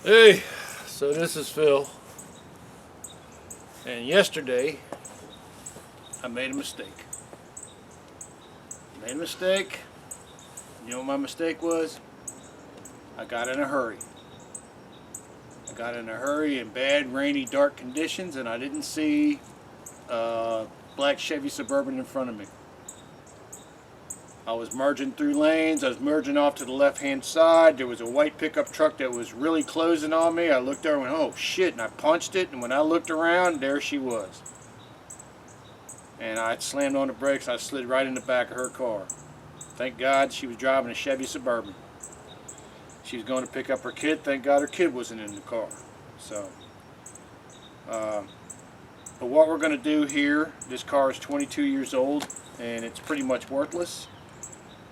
Hey, so this is Phil, and yesterday I made a mistake. You know what my mistake was? I got in a hurry. In bad, rainy, dark conditions, and I didn't see a black Chevy Suburban in front of me. I was merging through lanes. I was merging off to the left-hand side. There was a white pickup truck that was really closing on me. I looked over and went, oh shit, and I punched it, and when I looked around, there she was. And I slammed on the brakes. I slid right in the back of her car. Thank God she was driving a Chevy Suburban. She was going to pick up her kid. Thank God her kid wasn't in the car. So, but what we're going to do here, this car is 22 years old, and it's pretty much worthless.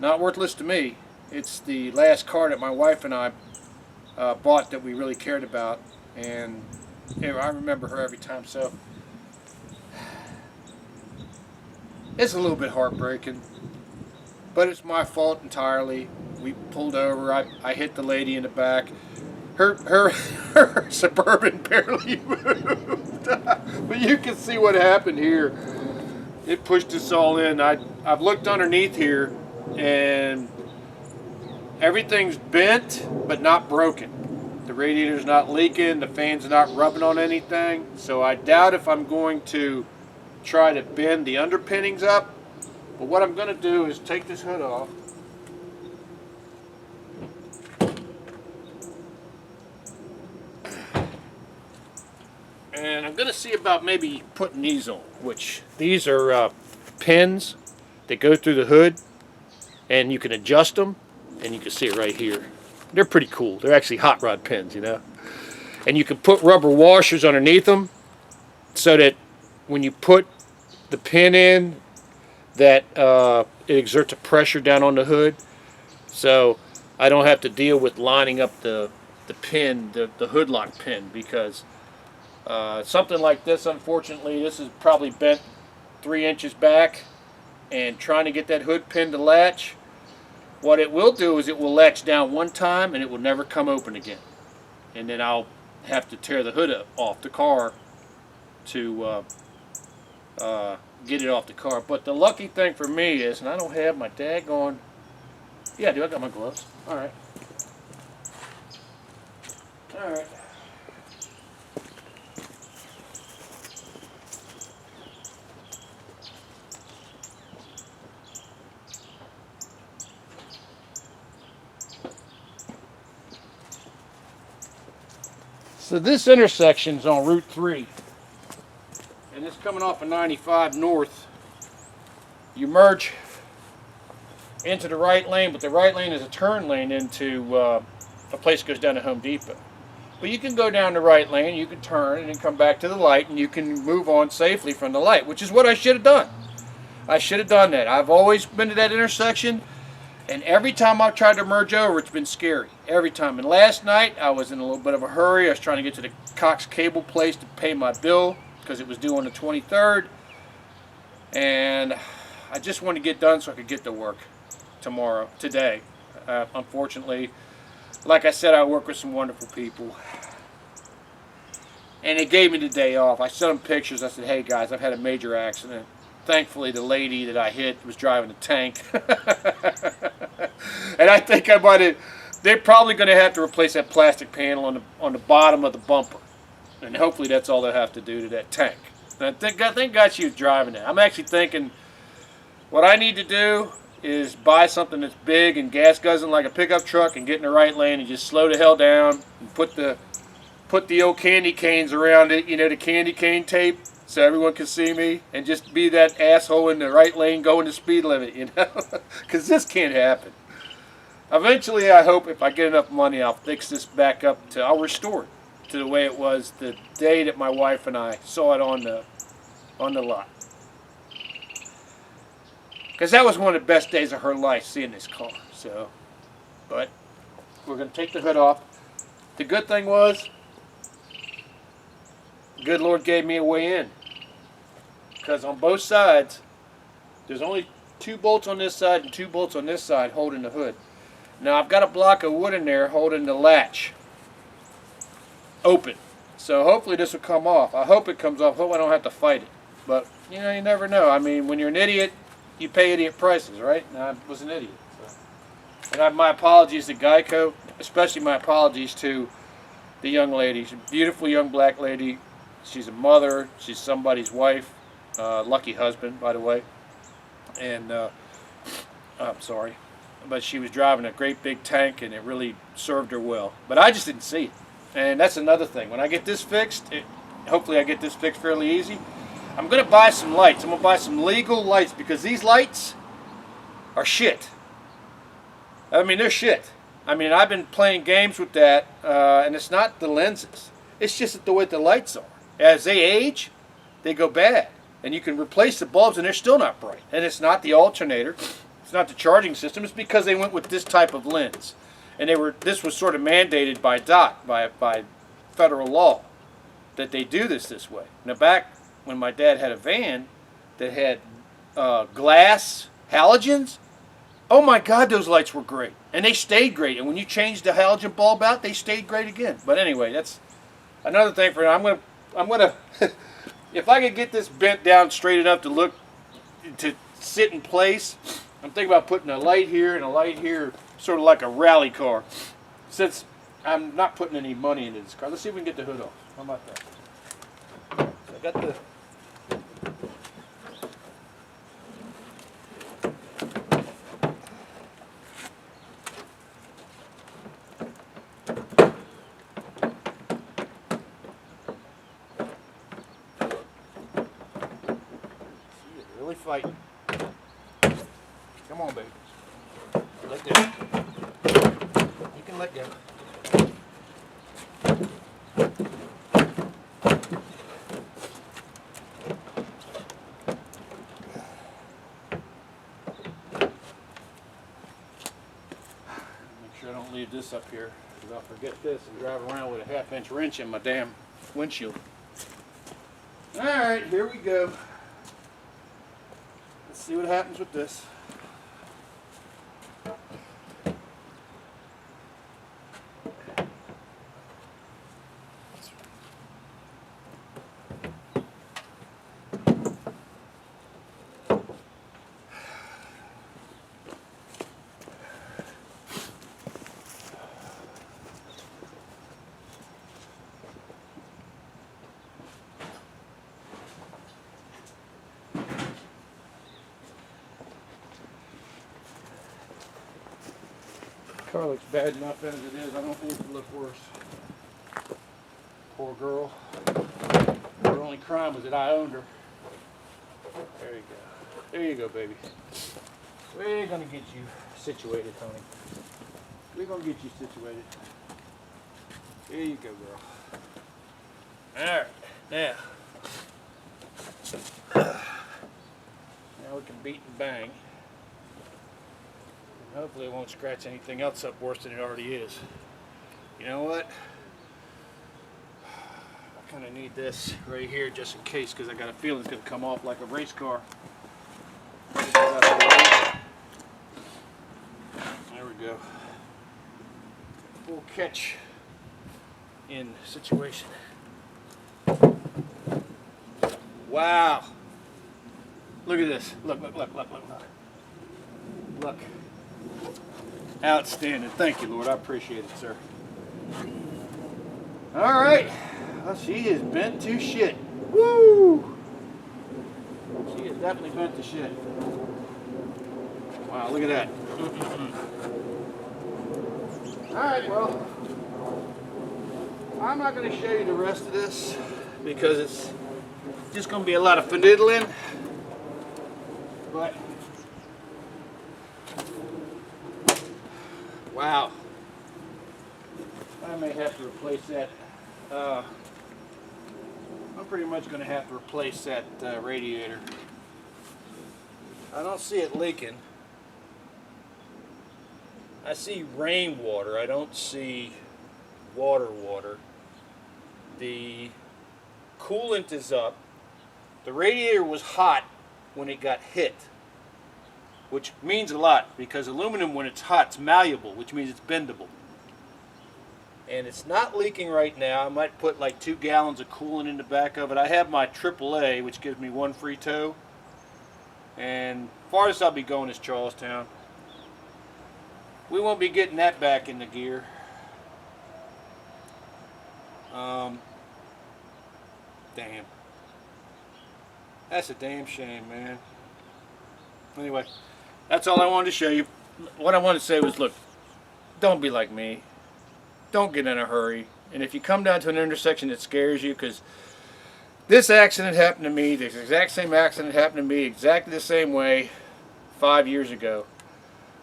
Not worthless to me. It's the last car that my wife and I bought that we really cared about, and I remember her every time. So it's a little bit heartbreaking, but it's my fault entirely. We pulled over. I hit the lady in the back. Her Suburban barely moved, but you can see what happened here. It pushed us all in. I've looked underneath here, and everything's bent but not broken. The radiator's not leaking, the fan's not rubbing on anything, so I doubt if I'm going to try to bend the underpinnings up. But what I'm going to do is take this hood off. And I'm going to see about maybe putting these on, which these are pins that go through the hood, and you can adjust them, and you can see it right here. They're pretty cool. They're actually hot rod pins, you know. And you can put rubber washers underneath them so that when you put the pin in, that it exerts a pressure down on the hood, so I don't have to deal with lining up the pin, the hood lock pin, because something like this, unfortunately, this is probably bent 3 inches back, and trying to get that hood pin to latch, what it will do is it will latch down one time and it will never come open again, and then I'll have to tear the hood off the car to get it off the car. But the lucky thing for me is, and I don't have my daggone, yeah I do, I got my gloves. Alright. So this intersection's on Route 3, and it's coming off of 95 north. You merge into the right lane, but the right lane is a turn lane into a place that goes down to Home Depot. But you can go down the right lane, you can turn, and then come back to the light, and you can move on safely from the light, which is what I should have done. I should have done that. I've always been to that intersection, and every time I've tried to merge over, it's been scary. Every time. And last night, I was in a little bit of a hurry. I was trying to get to the Cox Cable place to pay my bill because it was due on the 23rd. And I just wanted to get done so I could get to work today. Unfortunately, like I said, I work with some wonderful people. And they gave me the day off. I sent them pictures. I said, hey guys, I've had a major accident. Thankfully, the lady that I hit was driving a tank. And I think they're probably going to have to replace that plastic panel on the bottom of the bumper. And hopefully that's all they'll have to do to that tank. And thank God she was driving that. I'm actually thinking what I need to do is buy something that's big and gas guzzling like a pickup truck and get in the right lane and just slow the hell down and put the old candy canes around it, you know, the candy cane tape, so everyone can see me, and just be that asshole in the right lane going the speed limit, you know, because this can't happen. Eventually, I hope if I get enough money, I'll fix this back up I'll restore it to the way it was the day that my wife and I saw it on the lot. Because that was one of the best days of her life, seeing this car. So, but we're going to take the hood off. The good thing was, the good Lord gave me a way in. Because on both sides, there's only 2 bolts on this side and 2 bolts on this side holding the hood. Now I've got a block of wood in there holding the latch. open. So hopefully this will come off. I hope it comes off. Hope I don't have to fight it. But you know, you never know. I mean, when you're an idiot, you pay idiot prices, right? And I was an idiot. So. And my apologies to Geico, especially my apologies to the young lady. She's a beautiful young black lady. She's a mother. She's somebody's wife. Lucky husband, by the way. And I'm sorry, but she was driving a great big tank, and it really served her well. But I just didn't see it. And that's another thing. When I get this fixed, hopefully I get this fixed fairly easy. I'm going to buy some lights. I'm going to buy some legal lights because these lights are shit. I mean, they're shit. I mean, I've been playing games with that, and it's not the lenses. It's just the way the lights are. As they age, they go bad. And you can replace the bulbs, and they're still not bright. And it's not the alternator. It's not the charging system. It's because they went with this type of lens. And this was sort of mandated by DOT, by federal law, that they do this way. Now, back when my dad had a van that had glass halogens, oh my God, those lights were great. And they stayed great. And when you changed the halogen bulb out, they stayed great again. But anyway, that's another thing for now. I'm gonna if I could get this bent down straight enough to sit in place, I'm thinking about putting a light here and a light here, sort of like a rally car. Since I'm not putting any money into this car, let's see if we can get the hood off. How about that? So I got the really fighting. Come on, baby. Let go. You can let go. Make sure I don't leave this up here, because I'll forget this and drive around with a 1/2-inch wrench in my damn windshield. All right, here we go. Let's see what happens with this. Car looks bad enough as it is. I don't think it could look worse. Poor girl. Her only crime was that I owned her. There you go. There you go, baby. We're gonna get you situated, honey. We're gonna get you situated. There you go, girl. All right, now. Now we can beat and bang. Hopefully it won't scratch anything else up worse than it already is. You know what? I kind of need this right here just in case, because I got a feeling it's going to come off like a race car. There we go. Full catch in situation. Wow. Look at this. Look, look, look, look, look, look. Look. Outstanding. Thank you, Lord. I appreciate it, sir. All right. Well, she is bent to shit. Woo! She is definitely bent to shit. Wow, look at that. All right, well, I'm not going to show you the rest of this because it's just going to be a lot of finiddling. But wow, I may have to replace that. I'm pretty much going to have to replace that radiator. I don't see it leaking. I see rainwater. I don't see water. The coolant is up. The radiator was hot when it got hit, which means a lot because aluminum, when it's hot, it's malleable, which means it's bendable. and it's not leaking right now. I might put like 2 gallons of coolant in the back of it. I have my AAA, which gives me 1 free tow, and farthest I'll be going is Charlestown. We won't be getting that back in the gear. Damn. That's a damn shame, man. Anyway, that's all I wanted to show you. What I wanted to say was, look, don't be like me. Don't get in a hurry. And if you come down to an intersection that scares you, because this accident happened to me, the exact same accident happened to me exactly the same way 5 years ago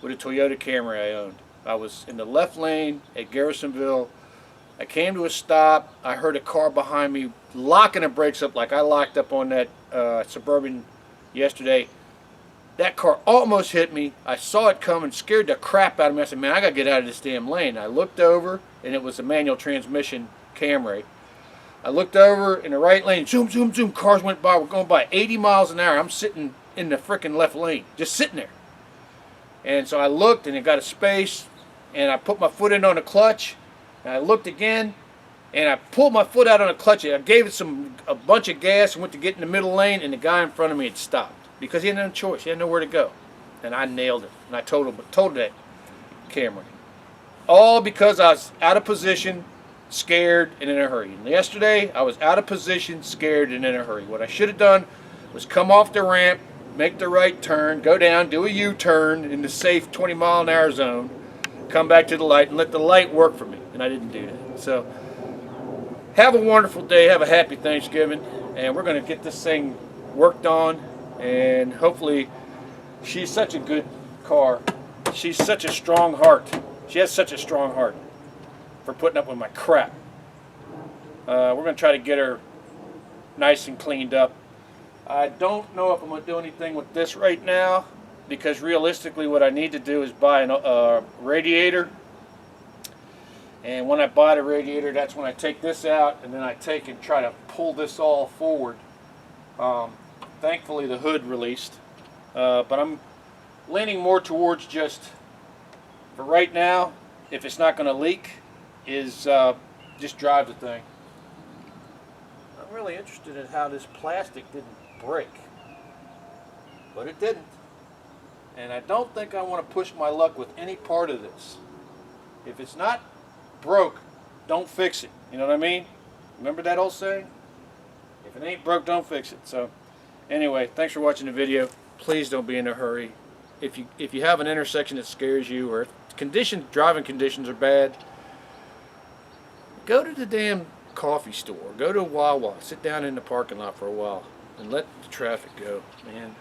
with a Toyota Camry I owned. I was in the left lane at Garrisonville. I came to a stop. I heard a car behind me locking the brakes up like I locked up on that Suburban yesterday. That car almost hit me. I saw it coming, scared the crap out of me. I said, man, I got to get out of this damn lane. I looked over, and it was a manual transmission Camry. I looked over in the right lane, zoom, zoom, zoom. Cars went by. We're going by 80 miles an hour. I'm sitting in the freaking left lane, just sitting there. And so I looked, and it got a space, and I put my foot in on the clutch, and I looked again, and I pulled my foot out on the clutch. I gave it a bunch of gas and went to get in the middle lane, and the guy in front of me had stopped because he had no choice. He had nowhere to go. And I nailed it. And I told that Camry. All because I was out of position, scared, and in a hurry. And yesterday, I was out of position, scared, and in a hurry. What I should have done was come off the ramp, make the right turn, go down, do a U-turn in the safe 20-mile-an-hour zone, come back to the light, and let the light work for me. And I didn't do that. So, have a wonderful day. Have a happy Thanksgiving. And we're going to get this thing worked on. And hopefully, she's such a good car. She's such a strong heart. She has such a strong heart for putting up with my crap. We're going to try to get her nice and cleaned up. I don't know if I'm going to do anything with this right now, because realistically what I need to do is buy a radiator. And when I buy the radiator, that's when I take this out, and then I take and try to pull this all forward. Thankfully the hood released, but I'm leaning more towards just, for right now, if it's not going to leak, is just drive the thing. I'm really interested in how this plastic didn't break, but it didn't. And I don't think I want to push my luck with any part of this. If it's not broke, don't fix it. You know what I mean? Remember that old saying? If it ain't broke, don't fix it. So anyway, thanks for watching the video. Please don't be in a hurry. If you have an intersection that scares you, or driving conditions are bad, go to the damn coffee store. Go to Wawa. Sit down in the parking lot for a while and let the traffic go. Man,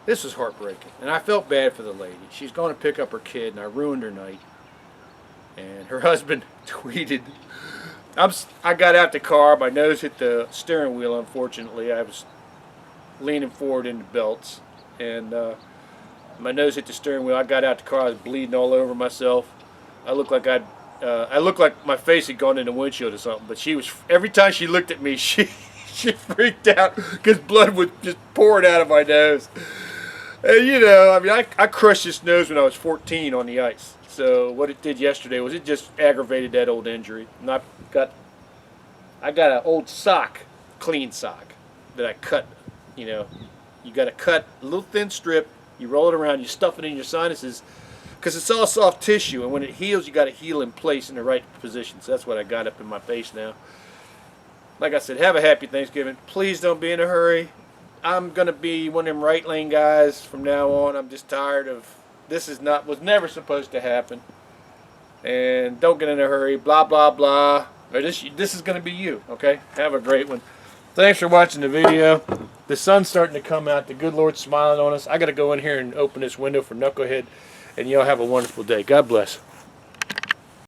this was heartbreaking. And I felt bad for the lady. She's going to pick up her kid, and I ruined her night. And her husband tweeted, I got out the car, my nose hit the steering wheel, unfortunately. I was leaning forward in the belts, and my nose hit the steering wheel. I got out the car, I was bleeding all over myself. I looked like my face had gone in the windshield or something, but every time she looked at me, she freaked out because blood was just pouring out of my nose. And you know, I mean, I crushed this nose when I was 14 on the ice. So what it did yesterday was it just aggravated that old injury. And I got an old sock, clean sock, that I cut. You know, you got to cut a little thin strip. You roll it around. You stuff it in your sinuses, because it's all soft tissue. And when it heals, you got to heal in place in the right position. So that's what I got up in my face now. Like I said, have a happy Thanksgiving. Please don't be in a hurry. I'm gonna be one of them right lane guys from now on. I'm just tired of this. Was never supposed to happen. And don't get in a hurry. Blah blah blah. Or this is gonna be you. Okay. Have a great one. Thanks for watching the video. The sun's starting to come out. The good Lord's smiling on us. I gotta go in here and open this window for Knucklehead. And y'all have a wonderful day. God bless.